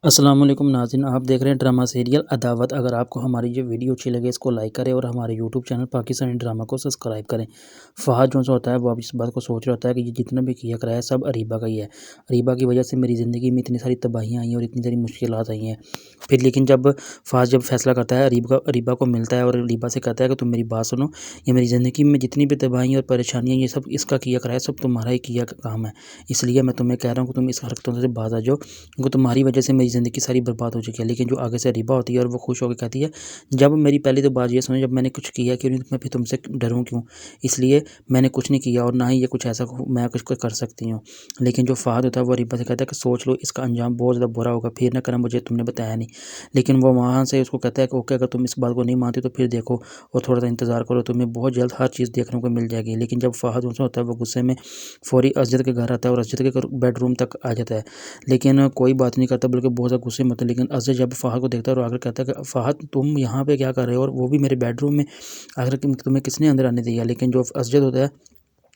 अस्सलाम वालेकुम नाज़रीन, आप देख रहे हैं ड्रामा सीरियल अदावत। अगर आपको हमारी ये वीडियो अच्छी लगे इसको लाइक करें और हमारे यूट्यूब चैनल पाकिस्तानी ड्रामा को सब्सक्राइब करें। फ़हद जो सा होता है वो अब इस बात को सोच रहा होता है कि ये जितना भी किया कराया सब अरीबा का ही है। अरीबा की वजह से मेरी ज़िंदगी में इतनी सारी तबाहियाँ आई हैं और इतनी सारी मुश्किलात आई हैं। फिर लेकिन जब फ़हद फ़ैसला करता है अरीबा को मिलता है और अरीबा से कहता है कि तुम मेरी बात सुनो, ये मेरी ज़िंदगी में जितनी भी तबाही और परेशानियाँ ये सब इसका किया कराया सब तुम्हारा ही किया काम है। इसलिए मैं तुम्हें कह रहा हूँ कि तुम इस हरकतों से बाज आ जाओ, क्योंकि तुम्हारी वजह से मेरी ज़िंदगी सारी बर्बाद हो चुकी है। लेकिन जो आगे से अरीबा होती है और वो खुश होकर कहती है, जब मेरी पहली तो बात ये सुनो, जब मैंने कुछ किया क्यों नहीं, तो मैं फिर तुमसे डरूं क्यों? इसलिए मैंने कुछ नहीं किया और ना ही ये कुछ ऐसा मैं कुछ कर सकती हूँ। लेकिन जो फ़हद होता है वो अरीबा से कहता है कि सोच लो इसका अंजाम बहुत ज़्यादा बुरा होगा, फिर ना करना मुझे तुमने बताया नहीं। लेकिन वो वहाँ से उसको कहता है कि ओके, अगर तुम इस बात को नहीं मानते तो फिर देखो और थोड़ा सा इंतज़ार करो, तुम्हें बहुत जल्द हर चीज़ देखने को मिल जाएगी। लेकिन जब फ़हद उनसे होता है वो गुस्से में फ़ौरी असजद के घर आता है और असजद के बेडरूम तक आ जाता है। लेकिन कोई बात नहीं करता, बल्कि बहुत ज़्यादा गुस्से में होता है। लेकिन असजद जब फ़हद को देखता है और आकर कहता है कि फ़हद तुम यहाँ पे क्या कर रहे हो और वो भी मेरे बेडरूम में, आखिर तुम्हें किसने अंदर आने दिया? लेकिन जो असजद होता है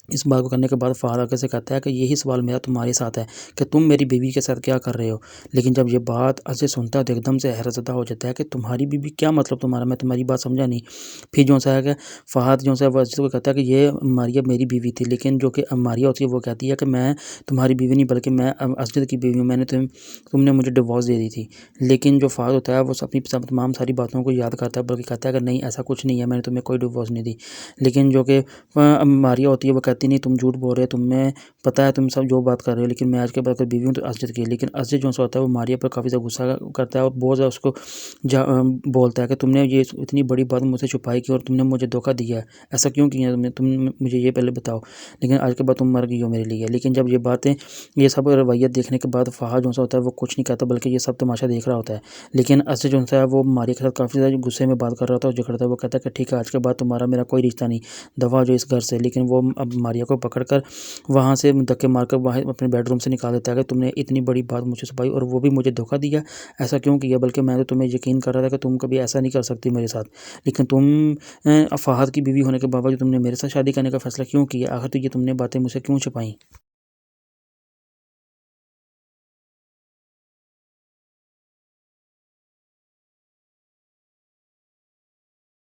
इस बात को करने के बाद फ़हद आगे से कहता है कि यही सवाल मेरा तुम्हारे साथ है कि तुम मेरी बीवी के साथ क्या कर रहे हो? लेकिन जब ये बात अजय सुनता है तो एकदम से हैरतज़दा हो जाता है कि तुम्हारी बीवी क्या मतलब तुम्हारा, मैं तुम्हारी बात समझा नहीं। फिर जो सा है कि फ़हद जो सा वो अजय को कहता है कि ये मारिया मेरी बीवी थी, लेकिन जो कि मारिया होती है वो कहती है कि मैं तुम्हारी बीवी नहीं बल्कि मैं असजद की बीवी हूँ, तुमने मुझे डिवोर्स दे दी थी। लेकिन जो फ़हद होता है वो अपनी तमाम सारी बातों को याद करता है, बल्कि कहता है कि नहीं ऐसा कुछ नहीं है, मैंने तुम्हें कोई डिवोर्स नहीं दी। लेकिन जो कि मारिया होती है वो कहती नहीं तुम झूठ बोल रहे हो, तुम्हें पता है तुम सब जो बात कर रहे हो, लेकिन मैं आज के बाद अगर बीवी हूँ तो असजद की। लेकिन असजद जो सा होता है वो मारिया पर काफ़ी ज़्यादा गुस्सा करता है और बहुत ज़्यादा उसको बोलता है कि तुमने ये इतनी बड़ी बात मुझसे छुपाई की और तुमने मुझे धोखा दिया है, ऐसा क्यों किया तुम मुझे ये पहले बताओ। लेकिन आज के बाद तुम मर गई हो मेरे लिए। लेकिन जब ये बातें ये सब रवैयत देखने के बाद फ़हद जो सा होता है वो कुछ नहीं कहता, बल्कि ये सब तमाशा देख रहा होता है। लेकिन असजद जो सा है वो मारिया के साथ काफ़ी ज़्यादा गुस्से में बात कर रहा था और झगड़ता है। वो कहता है कि ठीक है, आज के बाद तुम्हारा मेरा कोई रिश्ता नहीं, दफ़ा हो जाओ इस घर से। लेकिन वो अब मारिया को पकड़कर वहाँ से धक्के मारकर वहाँ अपने बेडरूम से निकाल देता है कि तुमने इतनी बड़ी बात मुझे छुपाई और वो भी मुझे धोखा दिया, ऐसा क्यों किया? बल्कि मैं तो तुम्हें यकीन कर रहा था कि तुम कभी ऐसा नहीं कर सकती मेरे साथ। लेकिन तुम फ़हद की बीवी होने के बावजूद तुमने मेरे साथ शादी करने का फ़ैसला क्यों किया? आखिर तो ये तुमने बातें मुझसे क्यों छुपाई?